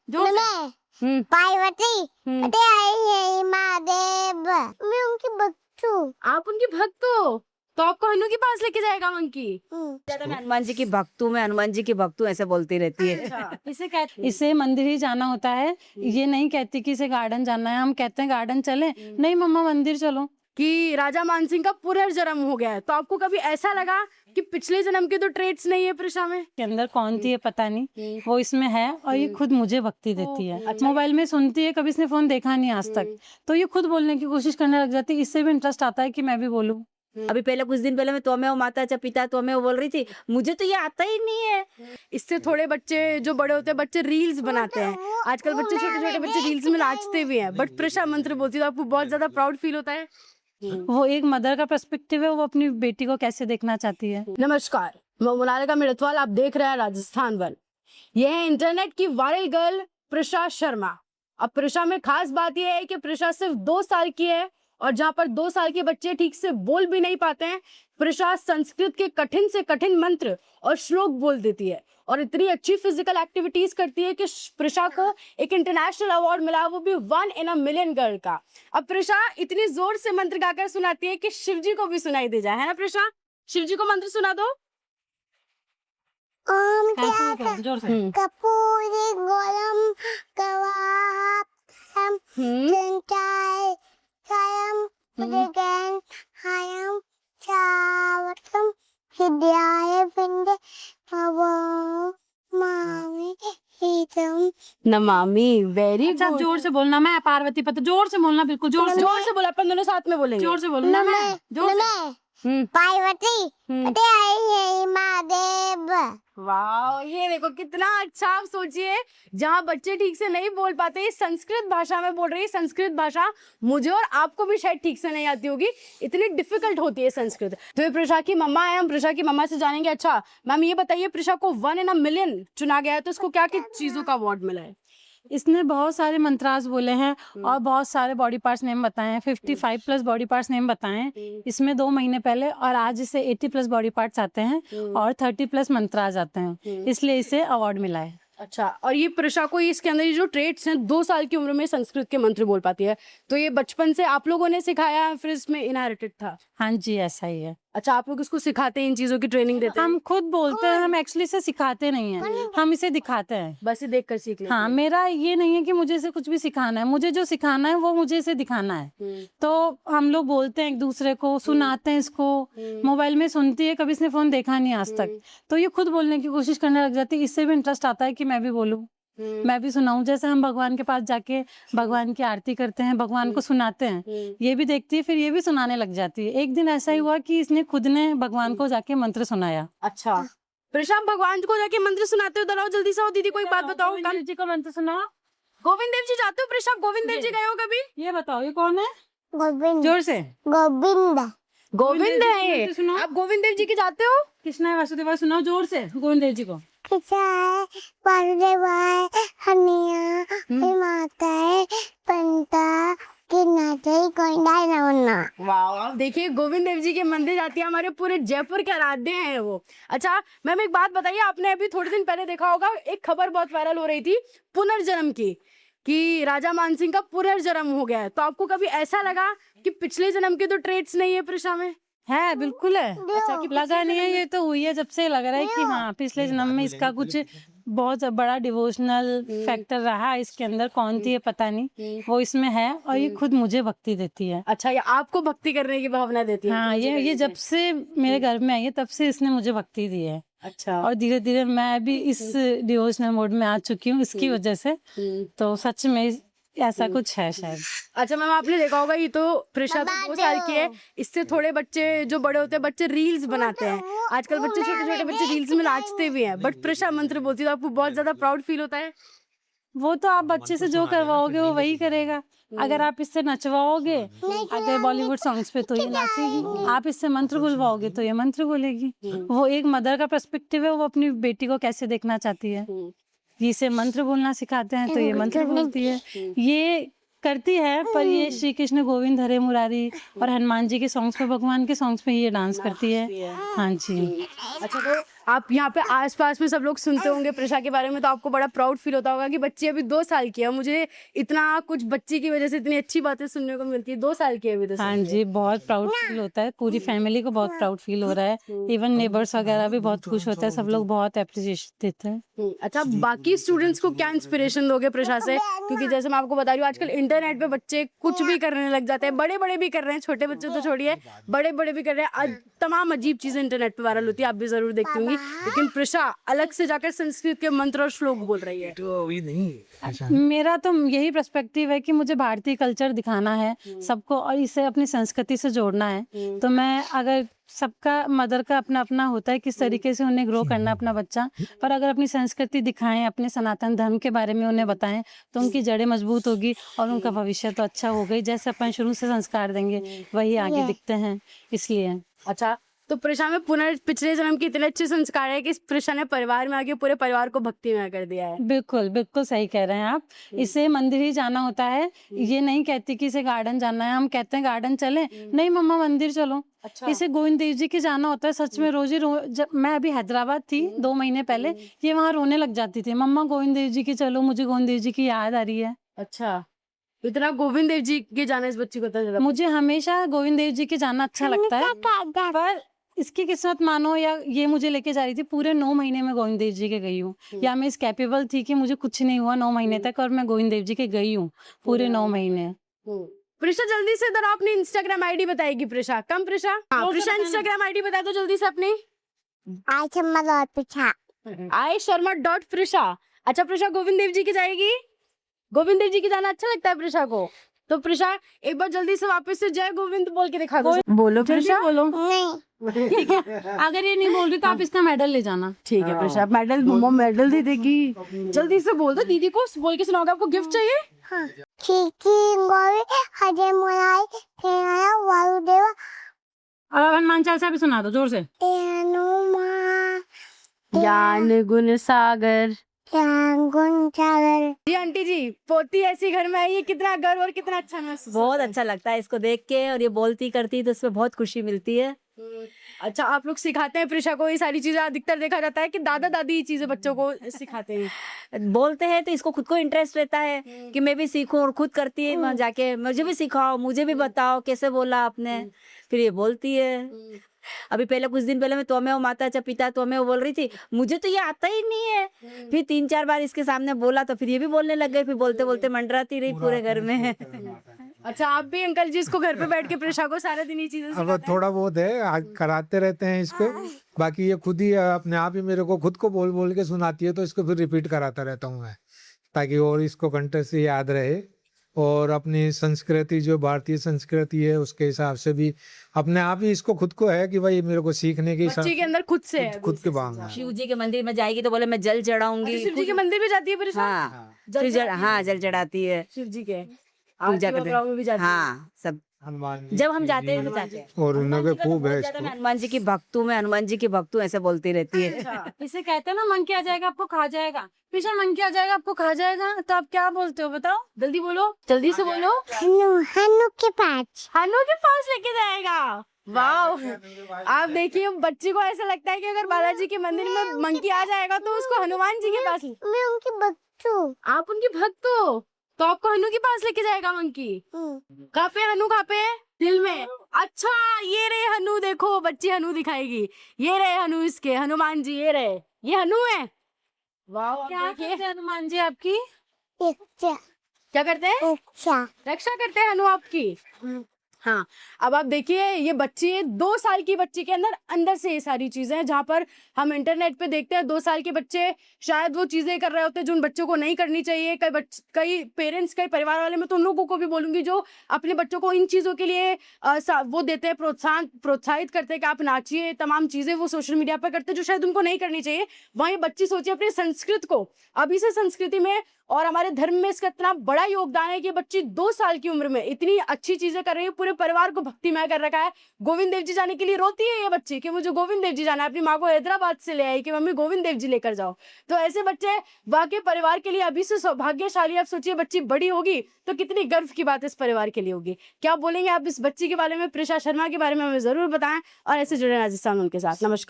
जोर से। पार्वती अरे आई महादेव, मैं उनकी भक्त हूँ। आप उनकी भक्त हो तो आपको हनु के पास लेके जाएगा मंकी। मैं हनुमान जी की भक्त हूँ, मैं हनुमान जी की भक्त हूँ, ऐसे बोलती रहती है। इसे मंदिर ही जाना होता है, ये नहीं कहती कि इसे गार्डन जाना है। हम कहते हैं गार्डन चले, नहीं मम्मा मंदिर चलो। कि राजा मानसिंह का पुनर्जन्म हो गया है, तो आपको कभी ऐसा लगा कि पिछले जन्म के तो ट्रेट्स नहीं है प्रिशा में? के अंदर कौन थी ये पता नहीं, वो इसमें है और ये खुद मुझे भक्ति देती है। मोबाइल में सुनती है, कभी इसने फोन देखा नहीं आज तक, तो ये खुद बोलने की कोशिश करने लग जाती है। इससे भी इंटरेस्ट आता है कि मैं भी बोलूं। अभी पहले कुछ दिन पहले मैं त्वमेव माता च पिता त्वमेव बोल रही थी, मुझे तो ये आता ही नहीं है। इससे थोड़े बच्चे जो बड़े होते हैं, बच्चे रील्स बनाते हैं। आजकल बच्चे छोटे छोटे बच्चे रील्स में नाचते भी हैं, बट प्रिशा मंत्र बोलती है तो आपको बहुत ज्यादा प्राउड फील होता है। वो एक मदर का पर्सपेक्टिव है, वो अपनी बेटी को कैसे देखना चाहती है। नमस्कार, मैं मोनालिका मिर्तवाल, आप देख रहे हैं राजस्थान वन। यह है इंटरनेट की वायरल गर्ल प्रिशा शर्मा। अब प्रिशा में खास बात यह है कि प्रिशा सिर्फ 2 साल की है, और जहां पर 2 साल के बच्चे ठीक से बोल भी नहीं पाते हैं, प्रिशा संस्कृत के कठिन से कठिन मंत्र और श्लोक बोल देती है, और इतनी अच्छी फिजिकल एक्टिविटीज करती है कि प्रिशा को एक इंटरनेशनल अवार्ड मिला, वो भी 1 in a million गर्ल का। अब प्रिशा इतनी जोर से मंत्र गाकर सुनाती है कि शिव जी को भी सुनाई दे जाए, है ना प्रिशा? शिव जी को मंत्र सुना दो। ओम जोर से। कपूरी गोलम कवाहम संचाय कायम पुदगन हायम चावतम हिद्याय विंदे भवो मामी हितम नमामि, वेरी अच्छा गुड। जोर से बोलना, मैं पार्वती पता, जोर से बोलना, बिल्कुल जोर से। जोर से बोला, अपन दोनों साथ में बोलेंगे। जोर से बोलना, मैं जोर से। पार्वती अरे आई महादेव। वाह, ये देखो कितना अच्छा। आप सोचिए, जहाँ बच्चे ठीक से नहीं बोल पाते, ये संस्कृत भाषा में बोल रही है। संस्कृत भाषा मुझे और आपको भी शायद ठीक से नहीं आती होगी, इतनी डिफिकल्ट होती है संस्कृत। तो ये प्रिशा की मम्मा है, हम प्रिशा की मम्मा से जानेंगे। अच्छा मैम, ये बताइए, प्रिशा को 1 in a million चुना गया है, तो इसको क्या क्या चीजों का अवार्ड मिला है? इसने बहुत सारे मंत्रास बोले हैं और बहुत सारे बॉडी पार्ट्स नेम बताए हैं, 55 प्लस बॉडी पार्ट्स नेम बताए हैं इसमें 2 महीने पहले, और आज इसे 80 प्लस बॉडी पार्ट्स आते हैं और 30 प्लस मंत्रास आते हैं, इसलिए इसे अवार्ड मिला है। अच्छा, और ये प्रिशा को इसके अंदर ये जो ट्रेट्स हैं, 2 साल की उम्र में संस्कृत के मंत्र बोल पाती है, तो ये बचपन से आप लोगों ने सिखाया है, फिर इसमें इनहेरिटेड था? हाँ जी, ऐसा ही है। अच्छा, आप लोग इसको सिखाते हैं, इन चीजों की ट्रेनिंग देते हैं? हम खुद बोलते हैं, हम एक्चुअली इसे सिखाते नहीं हैं, हम इसे दिखाते हैं। बस ये देख कर सीख लेते हाँ, मेरा ये नहीं है कि मुझे इसे कुछ भी सिखाना है, मुझे जो सिखाना है वो मुझे इसे दिखाना है। तो हम लोग बोलते हैं एक दूसरे को, सुनाते हैं इसको। मोबाइल में सुनती है, कभी इसने फोन देखा नहीं आज तक, तो ये खुद बोलने की कोशिश करने लग जाती है। इससे भी इंटरेस्ट आता है कि मैं भी बोलूं, मैं भी सुनाऊं। जैसे हम भगवान के पास जाके भगवान की आरती करते हैं, भगवान को सुनाते हैं, ये भी देखती है, फिर ये भी सुनाने लग जाती है। एक दिन ऐसा ही हुआ कि इसने खुद ने भगवान को जाके मंत्र सुनाया। अच्छा, प्रिशा, आप भगवान को जाके मंत्र सुनाते हो? तो लाओ जल्दी से। हो दीदी, कोई बात बताओ। गोविंद जी को मंत्र सुनाओ। गोविंद देव जी जाते हो प्रिशा? गोविंद देव जी गए हो कभी? ये बताओ, ये कौन है? गोविंद जोर से। गोविंद गोविंद है ये। मंत्र सुनाओ। आप गोविंद देव जी के जाते हो? कृष्णा वासुदेवा सुनाओ जोर से, गोविंद देव जी को। किसाय वासुदेवाय हनिया माताय पंता कि नाचे कोई ना। वाह, आप देखिए, गोविंद देव जी के मंदिर जाती है, हमारे पूरे जयपुर के आराध्य हैं वो। अच्छा मैम, एक बात बताइए, आपने अभी थोड़े दिन पहले देखा होगा, एक खबर बहुत वायरल हो रही थी पुनर्जन्म की, कि राजा मानसिंह का पुनर्जन्म हो गया है, तो आपको कभी ऐसा लगा कि पिछले जन्म के तो ट्रेट्स नहीं है प्रिशा में? है, बिल्कुल है। अच्छा, कि लगा नहीं है, ये तो हुई है जब से लग रहा है कि हाँ पिछले जन्म में इसका कुछ बहुत बड़ा डिवोशनल फैक्टर रहा इसके अंदर। कौन थी ये पता नहीं, वो इसमें है और ये खुद मुझे भक्ति देती है। अच्छा, ये आपको भक्ति करने की भावना देती है? हाँ, ये जब से मेरे घर में आई है तब से इसने मुझे भक्ति दी है। अच्छा, और धीरे धीरे मैं भी इस डिवोशनल मोड में आ चुकी हूँ इसकी वजह से। तो सच में ऐसा कुछ है शायद। अच्छा मैम, आपने देखा होगा, ये तो प्रिशा तो 2 साल की है, इससे थोड़े बच्चे जो बड़े होते हैं, बच्चे रील्स बनाते हैं। आजकल बच्चे छोटे छोटे बच्चे रील्स में नाचते भी हैं, बट प्रिशा मंत्र बोलती है तो आपको बहुत ज्यादा प्राउड फील होता है? वो तो आप बच्चे से जो करवाओगे वो वही करेगा। अगर आप इससे नचवाओगे, अगर बॉलीवुड सॉन्ग्स पे, तो ये नाचेगी। आप इससे मंत्र बुलवाओगे तो ये मंत्र बोलेगी। वो एक मदर का पर्सपेक्टिव है, वो अपनी बेटी को कैसे देखना चाहती है। इसे मंत्र बोलना सिखाते हैं तो ये मंत्र बोलती है। ये करती है, पर ये श्री कृष्ण गोविंद हरे मुरारी और हनुमान जी के सॉन्ग्स पे, भगवान के सॉन्ग्स पे ये डांस करती है। हाँ जी। अच्छा, तो आप यहाँ पे आसपास में सब लोग सुनते होंगे प्रिशा के बारे में, तो आपको बड़ा प्राउड फील होता होगा कि बच्ची अभी 2 साल की है। मुझे इतना कुछ बच्ची की वजह से इतनी अच्छी बातें सुनने को मिलती है। 2 साल की है अभी तो। हाँ जी, बहुत प्राउड फील होता है, पूरी फैमिली को बहुत प्राउड फील हो रहा है। इवन नेबर्स वगैरह भी बहुत खुश होते हैं, सब लोग बहुत अप्रिशिएशन देते हैं। अच्छा, बाकी स्टूडेंट्स को क्या इंस्पिरेशन दोगे प्रिशा से? क्योंकि जैसे मैं आपको बता रही हूँ, आजकल इंटरनेट पे बच्चे कुछ भी करने लग जाते हैं, बड़े बड़े भी कर रहे हैं, छोटे बच्चे तो छोड़िए, बड़े बड़े भी कर रहे हैं। तमाम अजीब चीजें इंटरनेट पे वायरल होती है, आप भी जरूर देखती होंगी। लेकिन प्रिशा अलग से जाकर संस्कृत के मंत्र और श्लोक बोल रही है। तो ये नहीं मेरा तो यही पर्सपेक्टिव है कि मुझे भारतीय कल्चर दिखाना है सबको और इसे अपनी संस्कृति से जोड़ना है। तो मैं अगर सबका मदर का अपना अपना होता है किस तरीके से उन्हें ग्रो करना अपना बच्चा, पर अगर अपनी संस्कृति दिखाएं, अपने सनातन धर्म के बारे में उन्हें बताएं, तो उनकी जड़ें मजबूत होगी और उनका भविष्य तो अच्छा होगा ही। जैसे अपन शुरू से संस्कार देंगे वही आगे दिखते हैं, इसलिए। अच्छा, तो प्रिशा में पिछले जन्म के इतने अच्छे संस्कार है कि प्रिशा ने परिवार में आके पूरे परिवार को भक्तिमय कर दिया है। बिल्कुल बिल्कुल सही कह रहे हैं आप। इसे मंदिर ही जाना होता है, ये नहीं कहती कि इसे गार्डन जाना है। हम कहते हैं गार्डन चले, नहीं मम्मा मंदिर चलो। अच्छा। इसे गोविंद देव जी के जाना होता है। सच में रोज ही जब मैं अभी हैदराबाद थी 2 महीने पहले, ये वहाँ रोने लग जाती थी, मम्मा गोविंद देव जी की चलो, मुझे गोविंद देव जी की याद आ रही है। अच्छा, इतना गोविंद देव जी के जाना इस बच्ची को इतना ज्यादा। मुझे हमेशा गोविंद देव जी के जाना अच्छा लगता है, पर इसकी किस्मत मानो या ये मुझे लेके जा रही थी, पूरे 9 महीने में गोविंद देव जी के गई हूँ। या मैं इस कैपेबल थी कि मुझे कुछ नहीं हुआ 9 महीने तक, और मैं गोविंद देव जी के गई हूँ पूरे 9 महीने। प्रिशा जल्दी से जरा अपनी इंस्टाग्राम आईडी बताएगी प्रिशा। कम प्रिशा, प्रिशा इंस्टाग्राम आईडी बता दो जल्दी से अपनी। @Sharma.Prisha। अच्छा प्रिशा, गोविंद देव जी की जाएगी, गोविंद देव जी की जाना अच्छा लगता है प्रिशा को। तो प्रिशा एक बार जल्दी से वापस से जय गोविंद बोल के दिखा दो। बोलो प्रिशा, बोलो। नहीं ठीक है, अगर ये नहीं बोल रही तो आप इसका मेडल ले जाना। ठीक है प्रिशा, मेडल मम्मा मेडल दे देगी। जल्दी से बोल दो, दीदी को बोल के सुनाओगे, आपको गिफ्ट चाहिए। हाँ खिड़की गोरी हजे मुराई फेरा वारुदेवा अब हनुमान चालीसा भी सुना दो जोर से। हनुमान ज्ञान गुण सागर। गुण सागर। जी आंटी जी, पोती ऐसी घर में आई है, कितना गर्व और कितना अच्छा महसूस बहुत होता है। अच्छा लगता है इसको देख के, और ये बोलती करती तो उसमें बहुत खुशी मिलती है। अच्छा, आप लोग सिखाते हैं प्रिशा को ये सारी चीजें? अधिकतर देखा जाता है कि दादा दादी ये चीजें बच्चों को सिखाते हैं। बोलते हैं तो इसको खुद को इंटरेस्ट रहता है कि मैं भी सीखूं, और खुद करती है वहाँ जाके, मुझे भी सिखाओ, मुझे भी बताओ कैसे बोला आपने। फिर ये बोलती है। अभी पहले कुछ दिन पहले मैं त्वमेव माता च पिता त्वमेव बोल रही थी, मुझे तो ये आता ही नहीं है। फिर 3-4 बार इसके सामने बोला तो फिर ये भी बोलने लग गई। फिर बोलते बोलते मंडराती रही पूरे घर में। अच्छा, आप भी अंकल जी इसको घर पे बैठ के प्रिशा को सारा दिन ये चीजें अब सिखाते हैं? थोड़ा बहुत है, कराते रहते हैं इसको। बाकी ये खुद ही अपने आप ही मेरे को खुद को बोल बोल के सुनाती है, तो इसको फिर रिपीट कराता रहता हूँ मैं, ताकि और इसको कंठ से याद रहे। और अपनी संस्कृति जो भारतीय संस्कृति है उसके हिसाब से भी अपने आप ही इसको खुद को है कि भाई मेरे को सीखने की बच्ची के अंदर खुद से है। खुद के बांग है। शिव जी के मंदिर में जाएगी तो बोले मैं जल चढ़ाऊंगी। शिव जी के मंदिर भी जाती है प्रिशा? हाँ, जल फिर चढ़ाती है? हाँ जल चढ़ाती है, शिव जी के पूजा आरती करते वगैरह में भी जाती है? हाँ सब। हनुमान जी जब हम जाते हैं तो जाते हैं। और उनके खूब है ज्यादा मैं इसको। हनुमान जी की भक्त हूँ, मैं हनुमान जी की भक्त हूँ, ऐसे बोलती रहती है। अच्छा। इसे कहते हैं ना मन किया जाएगा आपको खा जाएगा। प्रिशा मन किया जाएगा आपको खा जाएगा, तो आप क्या बोलते हो बताओ? जल्दी बोलो, जल्दी से बोलो। हनु के पास हनु के पास लेके जाएगा। वाह, आप देखिए बच्ची को ऐसा लगता है कि अगर बालाजी के मंदिर में मंकी आ जाएगा तो उसको हनुमान जी के पास। मैं उनकी भक्त हूँ। आप उनकी भक्त हो तो आपको हनु के पास लेके जाएगा मंकी। कहाँ पे हनु, कहाँ पे? दिल में। अच्छा, ये रहे हनु, देखो बच्ची हनु दिखाएगी। ये रहे हनु इसके, हनुमान जी ये रहे, ये हनु है। वाह, क्या देखिए करते हैं हनुमान जी आपकी? अच्छा क्या करते हैं? अच्छा रक्षा करते हैं हनु आपकी। हाँ, अब आप देखिए ये बच्ची 2 साल की बच्ची के अंदर से ये सारी चीजें हैं। जहाँ पर हम इंटरनेट पे देखते हैं 2 साल के बच्चे शायद वो चीजें कर रहे होते हैं जो उन बच्चों को नहीं करनी चाहिए। कई पेरेंट्स, कई परिवार वाले, मैं तो उन लोगों को भी बोलूंगी जो अपने बच्चों को इन चीजों के लिए वो देते हैं, प्रोत्साहित करते हैं कि आप नाचिए, तमाम चीजें वो सोशल मीडिया पर करते हैं जो शायद उनको नहीं करनी चाहिए। वहीं बच्ची सोचिए अपनी संस्कृत को, अभी से संस्कृति में और हमारे धर्म में इसका इतना बड़ा योगदान है कि बच्ची 2 साल की उम्र में इतनी अच्छी चीजें कर रही है, पूरे परिवार को भक्तिमय कर रखा है। गोविंद देव जी जाने के लिए रोती है ये बच्ची कि मुझे गोविंद देव जी जाना है। अपनी माँ को हैदराबाद से ले आई कि मम्मी गोविंद देव जी लेकर जाओ। तो ऐसे बच्चे वाकई परिवार के लिए अभी से सौभाग्यशाली। आप सोचिए बच्ची बड़ी होगी तो कितनी गर्व की बात इस परिवार के लिए होगी। क्या बोलेंगे आप इस बच्ची के बारे में, प्रिशा शर्मा के बारे में? हमें जरूर बताएं और ऐसे जुड़े राजस्थान उनके साथ। नमस्कार।